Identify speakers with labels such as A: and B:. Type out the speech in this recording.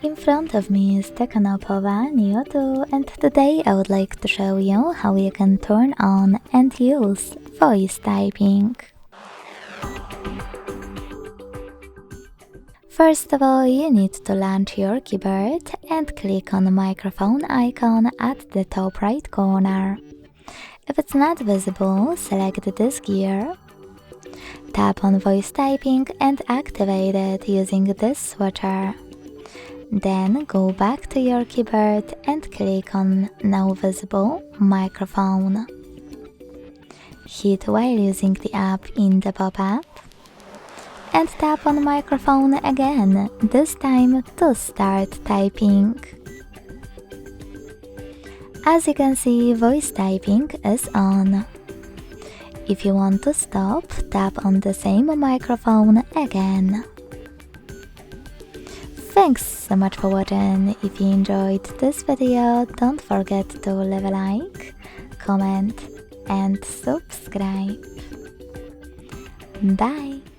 A: In front of me is Tecno Pova Neo 2, and today I would like to show you how you can turn on and use voice typing. First of all, you need to launch your keyboard and click on the microphone icon at the top right corner. If it's not visible, select this gear. Tap on voice typing and activate it using this switcher. Then go back to your keyboard and click on Now Visible Microphone. Hit while using the app in the pop-up and tap on microphone again, this time to start typing. As you can see, voice typing is on. If you want to stop, tap on the same microphone again. Thanks so much for watching. If you enjoyed this video, don't forget to leave a like, comment and subscribe. Bye!